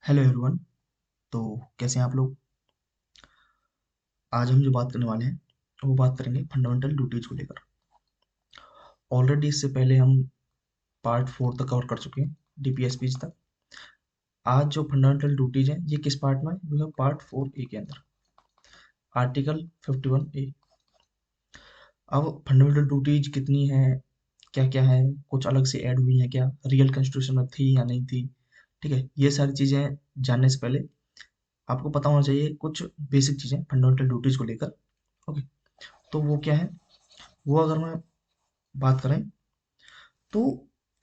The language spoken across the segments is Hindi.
Hello everyone. तो कैसे हैं आप लोग। आज हम जो बात करने वाले हैं वो बात करेंगे फंडामेंटल ड्यूटीज को लेकर। ऑलरेडी इससे पहले हम पार्ट 4 तक कवर कर चुके हैं, डीपीएसपीज तक। आज जो फंडामेंटल ड्यूटीज हैं ये किस पार्ट में है, वो है पार्ट 4 ए के अंदर, आर्टिकल 51 ए। अब फंडामेंटल ड्यूटीज कितनी है, क्या क्या है, कुछ अलग से ऐड हुई हैं क्या, रियल कॉन्स्टिट्यूशन में थी या नहीं थी, ठीक है, ये सारी चीज़ें जानने से पहले आपको पता होना चाहिए कुछ बेसिक चीज़ें फंडामेंटल ड्यूटीज को लेकर। ओके, तो वो क्या है, वो अगर मैं बात करें तो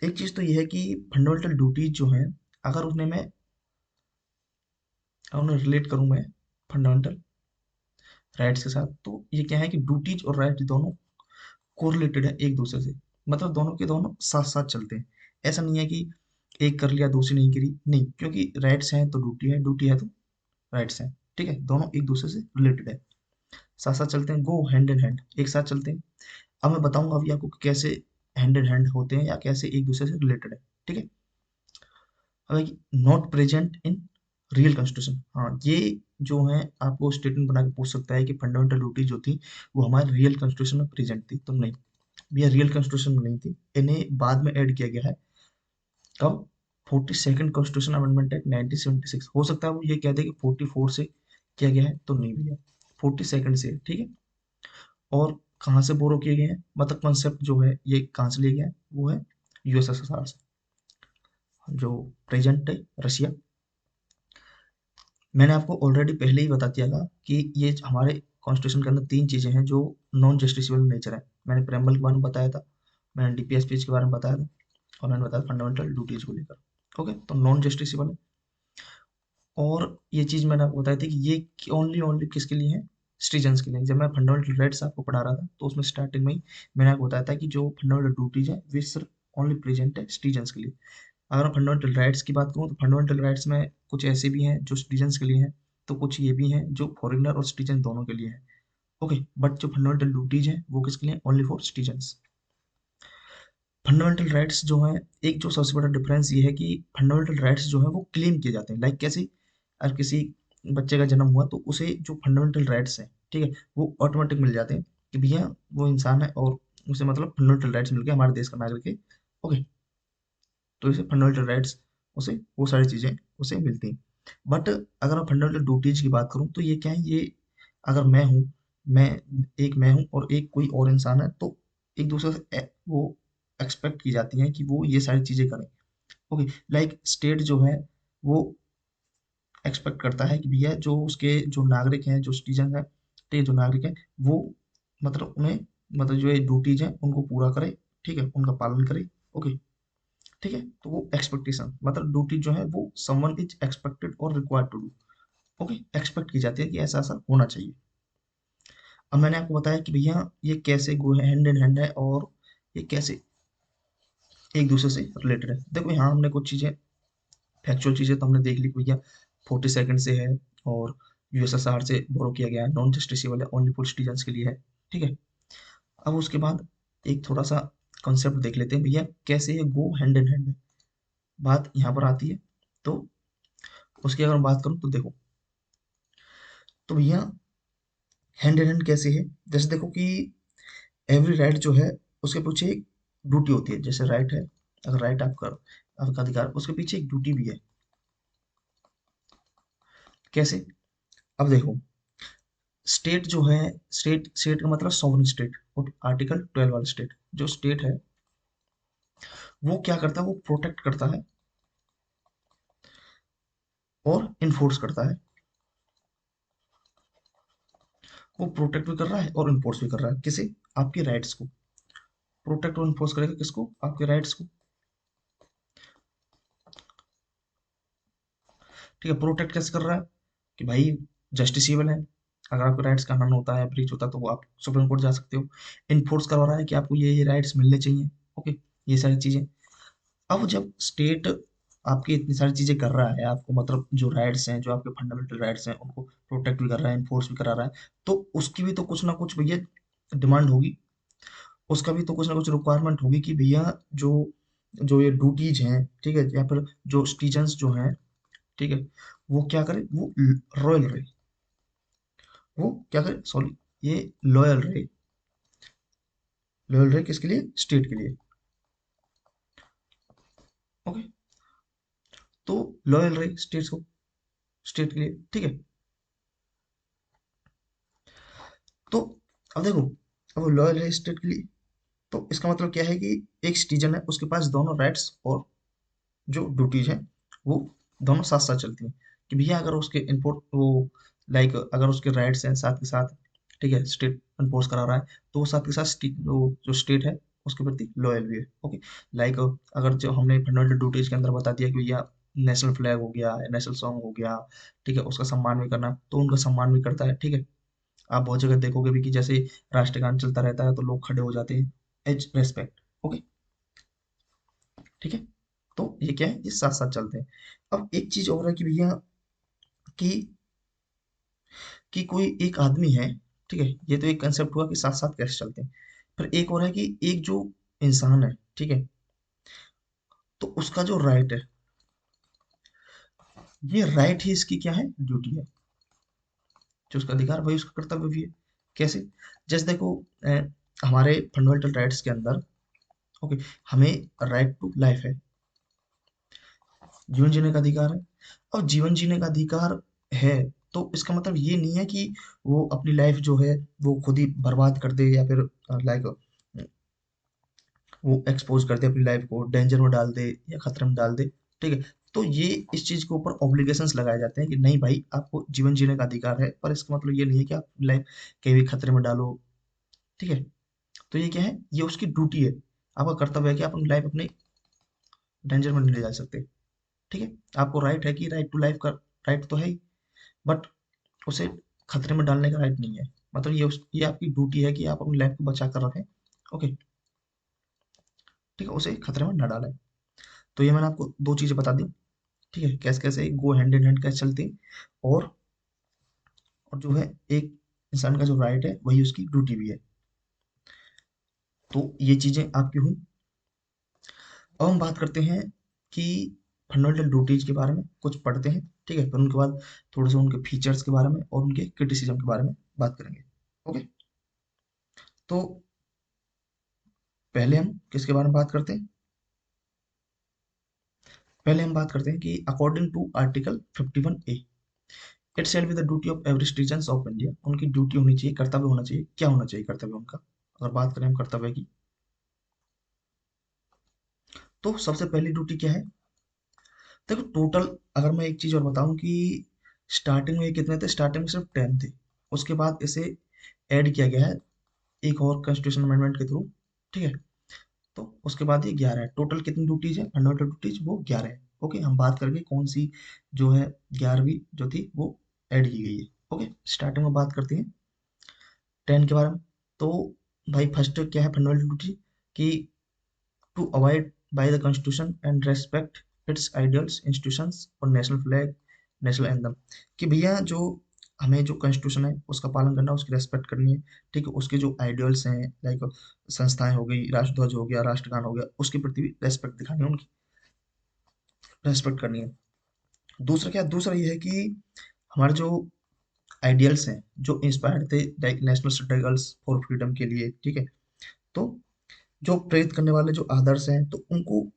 एक चीज़ तो ये है कि फंडामेंटल ड्यूटीज जो हैं, अगर उन्हें रिलेट करूँ मैं फंडामेंटल राइट्स के साथ, तो ये क्या है कि ड्यूटीज और राइट्स दोनों कोरिलेटेड है एक दूसरे से। मतलब दोनों के दोनों साथ साथ चलते हैं। ऐसा नहीं है कि एक कर लिया दूसरी नहीं करी, नहीं, क्योंकि राइट्स हैं तो ड्यूटी है, ड्यूटी है तो राइट्स हैं, ठीक है, दोनों एक दूसरे से रिलेटेड है, साथ साथ चलते हैं, गो हैंड इन हैंड, एक साथ चलते हैं। अब मैं बताऊंगा अभी आपको कि कैसे हैंड इन हैंड होते हैं या कैसे एक दूसरे से रिलेटेड है, ठीक है। Not present in real constitution, हाँ, ये जो है आपको स्टेटमेंट बना के पूछ सकता है कि फंडामेंटल ड्यूटी जो थी वो हमारे रियल कॉन्स्टिट्यूशन में प्रेजेंट थी, तो नहीं, भैया रियल कॉन्स्टिट्यूशन में नहीं थी, इन्हें बाद में ऐड किया गया है। कब? 42nd constitution amendment act 1976। हो सकता है वो ये कह दे कि 44 से किया गया है, तो नहीं भैया, 42nd से, ठीक है। और कहाँ से बोरो किए गए हैं, मतलब कॉन्सेप्ट जो है ये कहाँ से लिया गया है, वो है यूएसएसआर से, जो प्रेजेंट है रशिया। मैंने आपको ऑलरेडी पहले ही बता दिया था कि ये हमारे कॉन्स्टिट्यूशन के अंदर तीन चीजें हैं जो नॉन जस्टिसबल नेचर है। मैंने प्रेम्बल के बारे में बताया था, मैंने डीपीएस पेज के बारे में बताया था, और मैंने बताया फंडामेंटल ड्यूटीज को लेकर। ओके, तो नॉन जस्टिसबल है। और ये चीज मैंने आपको बताई थी कि ये ओनली ओनली किसके लिए है, सिटीजन्स के लिए। जब मैं फंडामेंटल राइट्स आपको पढ़ा रहा था तो उसमें स्टार्टिंग में ही मैंने आपको बताया था कि जो फंडामेंटल ड्यूटीज है वे सिर्फ ओनली प्रेजेंट है सिटीजन्स के लिए। अगर मैं फंडामेंटल राइट्स की बात करूँ तो फंडामेंटल राइट्स में कुछ ऐसे भी हैं जो सिटीजन्स के लिए हैं, तो कुछ ये भी हैं जो फॉरेनर और सिटीजन दोनों के लिए हैं। ओके, बट जो फंडामेंटल ड्यूटीज हैं वो किसके लिए, only for citizens. Fundamental rights जो है, एक जो सबसे बड़ा डिफरेंस ये है कि फंडामेंटल राइट्स जो है वो क्लेम किए जाते हैं, लाइक कैसे, अगर किसी बच्चे का जन्म हुआ तो उसे जो फंडामेंटल राइट्स हैं, ठीक है, वो ऑटोमेटिक मिल जाते हैं कि भैया वो इंसान है और उसे मतलब फंडामेंटल राइट्स मिल गए, हमारे देश का नागरिक है। ओके, तो इसे फंडामेंटल राइट्स, उसे वो सारी चीज़ें उसे मिलती हैं। बट अगर मैं फंडामेंटल ड्यूटीज की बात करूँ तो ये क्या है, ये अगर मैं हूँ, मैं मैं हूँ और एक कोई और इंसान है, तो एक दूसरे से वो एक्सपेक्ट की जाती है कि वो ये सारी चीज़ें करें। ओके, लाइक स्टेट जो है वो एक्सपेक्ट करता है कि भैया जो उसके जो नागरिक हैं, जो सिटीजन है, ठीक है, जो नागरिक है वो मतलब उन्हें, मतलब जो ये ड्यूटीज हैं उनको पूरा करे, ठीक है, उनका पालन करे। ओके, ठीक है, तो वो एक्सपेक्टेशन मतलब ड्यूटी जो है वो समवन इज एक्सपेक्टेड और required to do. Okay, expect की जाती है कि ऐसा ऐसा होना चाहिए। अब मैंने आपको बताया कि भैया ये कैसे गो हैंड इन हैंड है और ये कैसे एक दूसरे से रिलेटेड है। देखो यहाँ हमने कुछ चीजें, फैक्चुअल चीजें तो हमने देख ली कि भैया 42nd से है और यूएसएसआर से बोरो किया गया है, नॉन जस्टिसेबल है, ओनली फॉर सिटीजन्स के लिए है, ठीक है। अब उसके बाद एक थोड़ा सा कॉन्सेप्ट देख लेते हैं भैया कैसे ये गो हैंड इन हैंड है, बात यहाँ पर आती है। तो उसकी अगर मैं बात करूँ तो देखो, तो भैया हैंड इन हैंड कैसे है, जैसे देखो कि एवरी राइट जो है उसके पीछे एक ड्यूटी होती है। जैसे राइट है, अगर राइट आपका आपका अधिकार, उसके पीछे एक ड्यूटी भी है। कैसे? अब देखो, स्टेट जो है, स्टेट स्टेट का मतलब सॉवरेन स्टेट, और आर्टिकल 12 वाला स्टेट, जो स्टेट है वो क्या करता है, वो प्रोटेक्ट करता है और इन्फोर्स करता है। वो प्रोटेक्ट भी कर रहा है और इन्फोर्स भी कर रहा है, किसे, आपके राइट्स को। प्रोटेक्ट और इन्फोर्स करेगा किसको, आपके राइट्स को, ठीक है। प्रोटेक्ट कैसे कर रहा है कि भाई जस्टिसेबल है, अगर आपके राइट्स का हनन होता है, ब्रीच होता है, तो वो आप सुप्रीम कोर्ट जा सकते हो। इन्फोर्स करवा रहा है कि आपको ये राइट्स मिलने चाहिए। ओके, ये सारी चीजें। अब जब स्टेट आपकी इतनी सारी चीजें कर रहा है, आपको मतलब जो राइट्स हैं, जो आपके फंडामेंटल राइट्स हैं, उनको प्रोटेक्ट भी कर रहा है, इन्फोर्स भी करा रहा है, तो उसकी भी तो कुछ ना कुछ भैया डिमांड होगी, उसका भी तो कुछ ना कुछ रिक्वायरमेंट होगी कि भैया जो जो ये ड्यूटीज हैं, ठीक है, या फिर जो सिटीजन्स जो हैं, ठीक है, वो क्या करे, वो रॉयल रहे, वो क्या करे, सॉरी, ये लॉयल रहे, लॉयल रहे किसके लिए, स्टेट के लिए। ओके, तो लॉयल रहे स्टेट को, स्टेट के लिए, ठीक है। तो अब देखो, अब लॉयल रहे स्टेट के लिए, तो इसका मतलब क्या है कि एक सिटीजन है, उसके पास दोनों राइट्स और जो ड्यूटीज हैं वो दोनों साथ साथ चलती हैं। कि भैया अगर उसके इनपुट वो, लाइक अगर उसके राइट्स हैं साथ के साथ, ठीक है, स्टेट इन्फोर्स करा रहा है, तो वो साथ के साथ वो जो स्टेट है उसके प्रति लॉयल भी है। ओके, लाइक अगर जो हमने फंडामेंटल ड्यूटीज के अंदर बता दिया कि भैया नेशनल फ्लैग हो गया, नेशनल सॉन्ग हो गया, ठीक है, उसका सम्मान भी करना, तो उनका सम्मान भी करता है, ठीक है। आप बहुत जगह देखोगे भी कि जैसे राष्ट्रगान चलता रहता है तो लोग खड़े हो जाते हैं, एज रेस्पेक्ट। ओके, ठीक है, तो ये क्या है, ये साथ साथ चलते हैं। अब एक चीज और है कि भैया कि कोई एक आदमी है, ठीक है, ये तो एक कंसेप्ट हुआ कि साथ साथ कैसे चलते हैं। पर एक और है कि एक जो इंसान है, ठीक है, तो उसका जो राइट है, ये राइट ही इसकी क्या है, ड्यूटी है। जो उसका अधिकार वही उसका कर्तव्य भी है। कैसे, जैसे देखो, हमारे फंडामेंटल राइट्स के अंदर, ओके, हमें राइट टू लाइफ है, जीवन जीने का अधिकार है। और जीवन जीने का अधिकार है, तो इसका मतलब ये नहीं है कि वो अपनी लाइफ जो है वो खुद ही बर्बाद कर दे, या फिर लाइक वो एक्सपोज कर दे अपनी लाइफ को, डेंजर में डाल दे या खतरे में डाल दे, ठीक है। तो ये इस चीज के ऊपर ऑब्लिगेशंस लगाए जाते हैं कि नहीं भाई, आपको जीवन जीने का अधिकार है, पर इसका मतलब ये नहीं है कि आप लाइफ कहीं भी खतरे में डालो, ठीक है। तो ये क्या है, ये उसकी ड्यूटी है, आपका कर्तव्य है कि आप अपनी लाइफ अपने डेंजर में नहीं ले जा सकते, ठीक है। आपको राइट है कि राइट टू लाइफ का राइट तो है ही, बट उसे खतरे में डालने का राइट नहीं है। मतलब ये आपकी ड्यूटी है कि आप अपनी लाइफ को बचा कर रखें, ओके, ठीक है, उसे खतरे में ना डालें। तो ये मैंने आपको दो चीजें बता दी, ठीक है, कैसे कैसे गो हैंड इन हैंड कैसे चलती हैं। और जो है, एक इंसान का जो राइट है वही उसकी ड्यूटी भी है। तो ये चीजें आपकी हुई। अब हम बात करते हैं कि फंडामेंटल ड्यूटीज के बारे में कुछ पढ़ते हैं, ठीक है, फिर उनके बाद थोड़े से उनके फीचर्स के बारे में और उनके क्रिटिसिज्म के बारे में बात करेंगे। ओके, तो पहले हम किसके बारे में बात करते हैं, पहले हम बात करते हैं कि according to article 51A, it shall be the duty of every citizen of India, उनकी ड्यूटी होनी चाहिए, कर्तव्य होना चाहिए, क्या होना चाहिए कर्तव्य उनका। अगर बात करें हम कर्तव्य की, तो सबसे पहली ड्यूटी क्या है, देखो टोटल, अगर मैं एक चीज और बताऊं कि स्टार्टिंग में ये कितने थे, स्टार्टिंग में सिर्फ 10 थे, उसके बाद इसे ऐड किया गया है एक और कॉन्स्टिट्यूशन अमेंडमेंट के थ्रू, ठीक है। तो उसके बाद ये 11 है, टोटल कितनी ड्यूटीज है फंडामेंटल ड्यूटीज, वो 11 है। ओके, हम बात करेंगे कौन सी जो है 11वीं जो थी वो ऐड की गई है। ओके, स्टार्टिंग में बात करते हैं 10 के बारे में। तो भाई फर्स्ट क्या है फंडामेंटल ड्यूटी, कि to avoid by the constitution and respect its ideals institutions और नेशनल फ्लैग, नेशनल एंथम। कि भैया जो हमें जो कॉन्स्टिट्यूशन है उसका पालन करना, उसकी रेस्पेक्ट करनी है, ठीक है, उसके जो आइडियल्स हैं, लाइक संस्थाएं हो गई, राष्ट्रध्वज हो गया, राष्ट्रगान हो गया, उसके प्रति भी रेस्पेक्ट दिखानी है, उनकी रेस्पेक्ट करनी है। दूसरा क्या, दूसरा ये है कि हमारे जो आइडियल्स हैं जो इंस्पायर्ड थे, like national struggles for freedom के लिए, ठीक है, तो जो प्रेरित करने वाले जो आदर्श हैं, तो उनको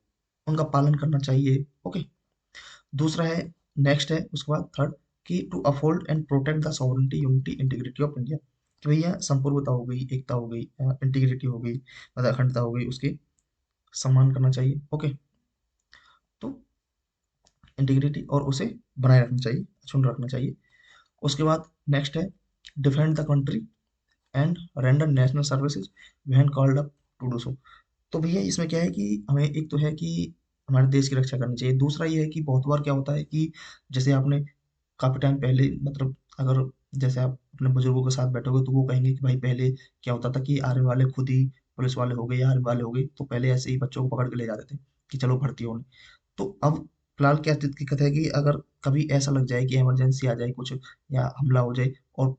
उनका पालन करना चाहिए। ओके, दूसरा है, नेक्स्ट है उसके बाद थर्ड, कि to uphold and protect the sovereignty unity integrity of India. कि भैया संप्रभुता हो गई, एकता हो गई, इंटीग्रिटी हो गई, मतलब अखंडता हो गई, उसकी सम्मान करना चाहिए। ओके, तो इंटीग्रिटी और उसे बनाए रखना चाहिए, अक्षुण्ण रखना चाहिए। उसके बाद नेक्स्ट है, defend the country and render national services when called up to do so. तो भैया इसमें क्या है कि हमें एक तो है कि हमारे देश की रक्षा करनी चाहिए, दूसरा ये है कि बहुत बार क्या होता है कि जैसे आपने काफी टाइम पहले, मतलब अगर जैसे आप अपने बुजुर्गों के साथ बैठोगे तो वो कहेंगे कि भाई पहले क्या होता था कि आर्मी वाले खुद ही पुलिस वाले हो गए या आर्मी वाले हो गए, तो पहले ऐसे ही बच्चों को पकड़ के ले जाते थे कि चलो भर्ती होने। तो अब फिलहाल क्या दिक्कत है कि अगर कभी ऐसा लग जाए कि इमरजेंसी आ जाए कुछ, या हमला हो जाए, और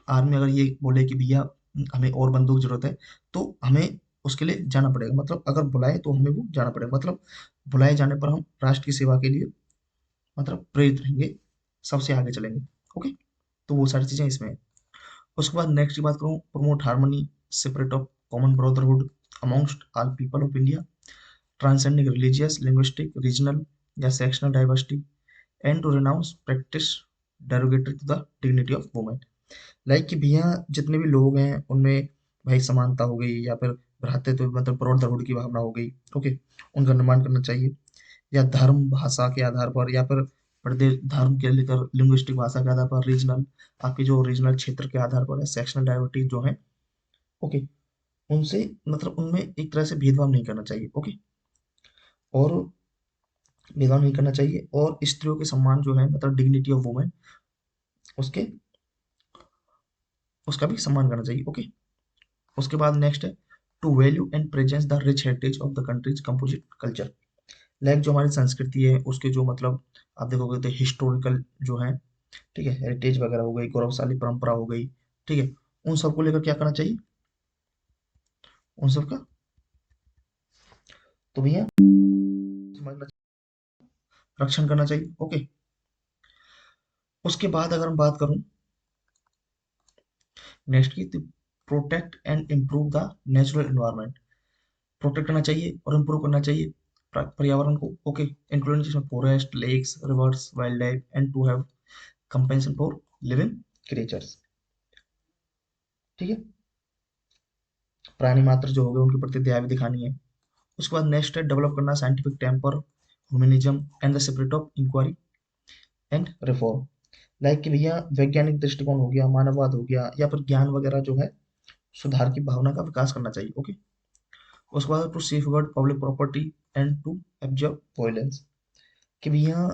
आर्मी अगर ये बोले कि भैया हमें और बंदूक जरूरत है, तो हमें उसके लिए जाना पड़ेगा, मतलब अगर बुलाए तो हमें वो जाना पड़ेगा, मतलब बुलाए जाने पर हम राष्ट्र की सेवा के लिए मतलब प्रेरित रहेंगे, सबसे आगे चलेंगे। ओके, तो वो सारी चीजें इसमें है। उसके बाद नेक्स्ट की बात करूँ, promote harmony, separate of common brotherhood amongst all people of India, transcending religious, linguistic, regional या sectional diversity, and to renounce practice derogatory to the dignity of women. Like कि भैया जितने भी लोग हैं उनमें भाई समानता हो गई, या फिर भ्रातृत्व मतलब ब्रॉडरहुड की भावना हो गई। ओके, उनका निर्माण करना चाहिए, या धर्म भाषा के आधार पर, या फिर प्रदेश धर्म के लेकर लिंग्विस्टिक भाषा के आधार पर, रीजनल आपके जो रीजनल क्षेत्र के आधार पर है, सेक्शनल डाइवर्सिटी जो है। ओके, उनसे मतलब उनमें एक तरह से भेदभाव नहीं करना चाहिए। ओके, और भेदभाव नहीं करना चाहिए, और स्त्रियों के सम्मान जो है मतलब डिग्निटी ऑफ वुमेन, उसके उसका भी सम्मान करना चाहिए। ओके, उसके बाद नेक्स्ट है to value and presence the rich heritage of the country's composite culture. Like जो हमारी संस्कृति है उसके जो मतलब आप देखोगे तो हिस्टोरिकल जो है, ठीक है, हेरिटेज वगैरह हो गई, गौरवशाली परंपरा हो गई, ठीक है, उन सबको लेकर क्या करना चाहिए, उन सबका तो भैया समझना, रक्षण करना चाहिए। ओके, उसके बाद अगर हम बात करूं नेक्स्ट की, तो protect and improve the natural environment. Protect करना चाहिए और इम्प्रूव करना चाहिए पर्यावरण को। ओके, इंक्लूडिंग जिसमें forest, lakes, rivers, wildlife, and to have compassion for living creatures. ठीक है, प्राणी मात्र जो हो गए उनके प्रति दया भी दिखानी है। उसके बाद नेक्स्ट है डेवलप करना scientific temper, humanism and the spirit of inquiry and reform. Like कि भैया वैज्ञानिक दृष्टिकोण हो गया, मानववाद हो गया, या फिर ज्ञान वगैरह जो है, सुधार की भावना का विकास करना चाहिए। ओके, उसके बाद to safeguard public property and to absorb violence. कि भैया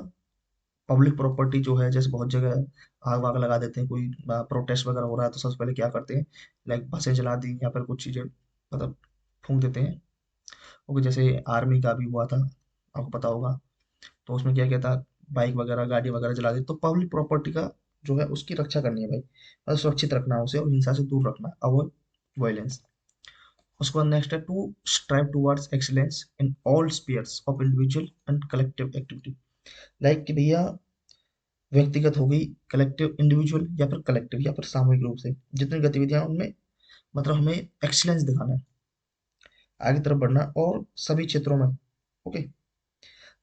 पब्लिक प्रॉपर्टी जो है, जैसे बहुत जगह आग वाग लगा देते हैं, कोई प्रोटेस्ट वगैरह हो रहा है तो सबसे पहले क्या करते हैं, लाइक बसें जला दी या फिर कुछ चीजें मतलब फूंक देते हैं। ओके, जैसे आर्मी का भी हुआ था, आपको पता होगा, तो उसमें क्या क्या था, बाइक वगैरह गाड़ी वगैरह जला दी। तो पब्लिक प्रॉपर्टी का जो है उसकी रक्षा करनी है भाई, मतलब सुरक्षित रखना है उसे, और हिंसा से दूर रखना है, अवॉइड वायलेंस। उसके बाद नेक्स्ट है to strive towards excellence in all spheres of individual and collective activity. Like कि भैया व्यक्तिगत हो गई, कलेक्टिव इंडिविजुअल, या फिर कलेक्टिव, या फिर सामूहिक रूप से जितनी गतिविधियां हैं, उनमें मतलब हमें एक्सीलेंस दिखाना है, आगे तरफ बढ़ना, और सभी क्षेत्रों में। ओके,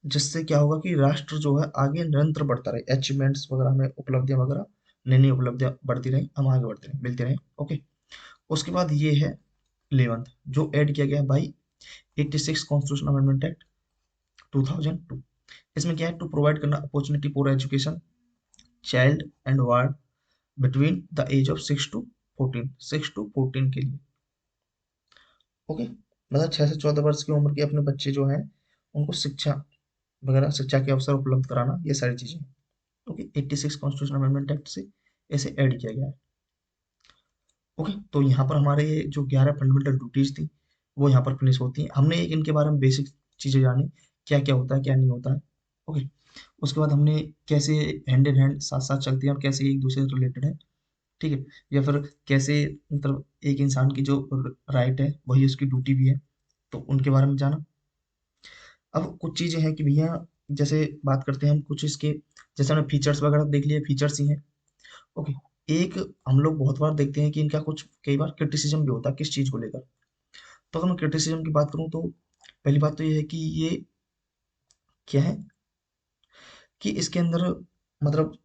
जिससे क्या होगा कि राष्ट्र जो है आगे निरंतर बढ़ता रहे, अचीवमेंट्स वगैरह में उपलब्धियां वगैरह, नई नई उपलब्धियां बढ़ती रही, हम आगे बढ़ते रहे, मिलते रहे। ओके, उसके बाद ये है 11th जो ऐड किया गया है भाई, 86 कॉन्स्टिट्यूशन अमेंडमेंट एक्ट 2002। इसमें क्या है, टू प्रोवाइड करना opportunity for education child and ward between the age of 6 to 14, 6 to 14 के लिए। ओके, मतलब 6 से 14 वर्ष की उम्र के अपने बच्चे जो हैं उनको शिक्षा वगैरह, शिक्षा के अवसर उपलब्ध कराना, ये सारी चीजें। ओके, 86 कॉन्स्टिट्यूशन अमेंडमेंट एक्ट से ऐसे ऐड किया गया है। ओके, तो यहाँ पर हमारे ये जो 11 फंडामेंटल ड्यूटीज थी वो यहाँ पर फिनिश होती हैं। हमने एक इनके बारे में बेसिक चीजें जानी, क्या क्या होता है क्या नहीं होता है। ओके, उसके बाद हमने कैसे हैंड इन हैंड साथ साथ चलती हैं और कैसे एक दूसरे से रिलेटेड है, ठीक है, या फिर कैसे मतलब एक इंसान की जो राइट है वही उसकी ड्यूटी भी है, तो उनके बारे में जाना। अब कुछ चीजें हैं कि भैया जैसे बात करते हैं हम कुछ इसके, जैसे हमने फीचर्स वगैरह देख लिए, फीचर्स ही हैं। ओके, एक हम लोग बहुत बार देखते हैं कि इनका कुछ कई बार क्रिटिसिज्म भी होता है किस चीज को लेकर। तो अगर मैं क्रिटिसिज्म की बात करूं तो पहली बात तो ये है कि ये क्या है, कि इसके अंदर मतलब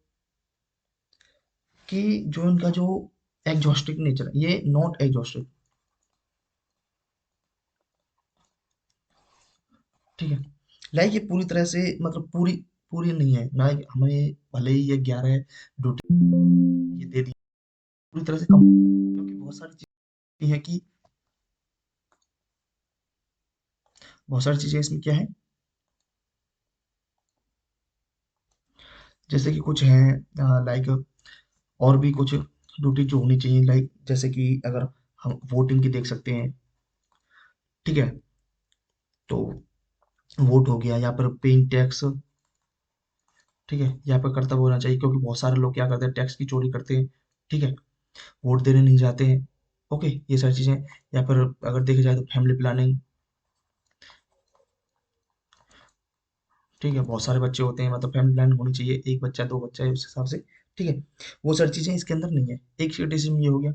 कि जो इनका जो एग्जॉस्टिक नेचर है, ये नॉट एग्जॉस्टिक, ठीक है, लाइक ये पूरी तरह से मतलब पूरी पूरी नहीं है ना, हमें भले ही ये 11 ड्यूटी ये दे दी पूरी तरह से कम, क्योंकि बहुत सारी चीजें हैं कि बहुत सारी चीजें इसमें क्या है, जैसे कि कुछ हैं लाइक, और भी कुछ ड्यूटी जो होनी चाहिए, लाइक जैसे कि अगर हम वोटिंग की देख सकते हैं, ठीक है, तो वोट हो गया, या फिर पेइंग टैक्स, ठीक है, यहाँ पर कर्तव्य होना चाहिए, क्योंकि बहुत सारे लोग क्या करते हैं, टैक्स की चोरी करते हैं, ठीक है, वोट देने नहीं जाते हैं। ओके, ये सारी चीजें, या फिर अगर देखा जाए तो फैमिली प्लानिंग, ठीक है, बहुत सारे बच्चे होते हैं, मतलब फैमिली प्लानिंग होनी चाहिए, एक बच्चा दो बच्चा है उस हिसाब से। ठीक है, वो सारी चीजें इसके अंदर नहीं है। एक क्रिटिसिज्म ये हो गया।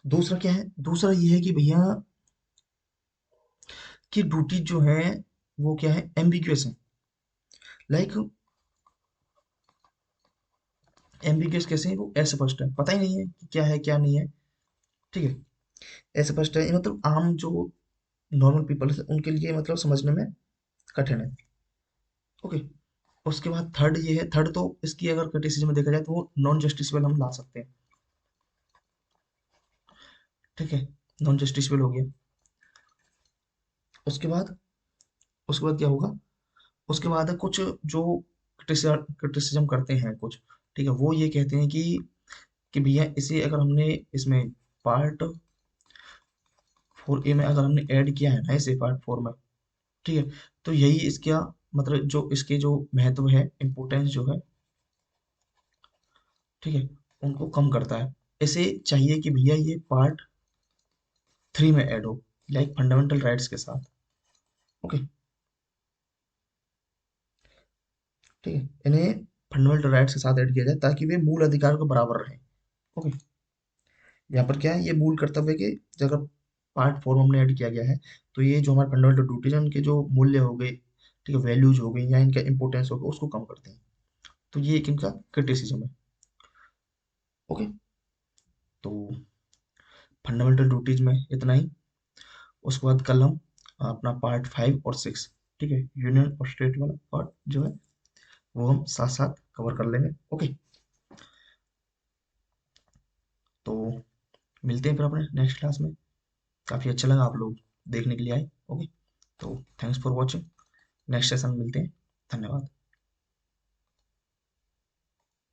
दूसरा क्या है, दूसरा ये है कि भैया कि ड्यूटी जो है वो क्या है, एम्बिग्युअस है। लाइक एम्बिग्युअस कैसे है, वो अस्पष्ट है, पता ही नहीं है कि क्या है क्या नहीं है। ठीक है, अस्पष्ट है, मतलब आम जो नॉर्मल पीपल है उनके लिए मतलब समझने में कठिन है। ओके। उसके बाद थर्ड ये है, थर्ड तो इसकी अगर क्रिटिसिज्म में देखा जाए तो वो नॉन जस्टिसबल हम ला सकते हैं। ठीक है, नॉन जस्टिसबल हो गया। उसके बाद उसके बाद क्या होगा, उसके बाद है कुछ जो क्रिटिसिज्म करते हैं कुछ। ठीक है, वो ये कहते हैं कि भैया इसे अगर हमने इसमें पार्ट 4A में अगर हमने ऐड किया है ना, इसे पार्ट 4 में, ठीक है, तो यही इसका मतलब जो इसके जो महत्व है, इम्पोर्टेंस जो है, ठीक है, उनको कम करता है। इसे चाहिए कि भैया ये पार्ट 3 में ऐड हो, लाइक फंडामेंटल राइट्स के साथ। ओके। ठीक है, इन्हें फंडामेंटल राइट्स के साथ ऐड किया जाए ताकि वे मूल अधिकार के बराबर रहें। ओके। यहाँ पर क्या है, ये मूल कर्तव्य के जगह पार्ट 4 में हमने ऐड किया गया है, तो ये जो हमारे फंडामेंटल ड्यूटीज है उनके जो मूल्य हो गए, ठीक है, वैल्यूज हो गई या इनका इंपॉर्टेंस हो गया, उसको कम करते हैं। तो ये एक इनका क्रिटिसिज्म है। ओके। तो फंडामेंटल ड्यूटीज में इतना ही। उसके बाद कल हम अपना पार्ट 5 और 6, ठीक है, यूनियन और स्टेट वाला पार्ट जो है वो हम साथ साथ कवर कर लेंगे। ओके। तो मिलते हैं फिर अपने नेक्स्ट क्लास में। काफ़ी अच्छा लगा आप लोग देखने के लिए आए। ओके। तो thanks for watching. Next session मिलते हैं। धन्यवाद।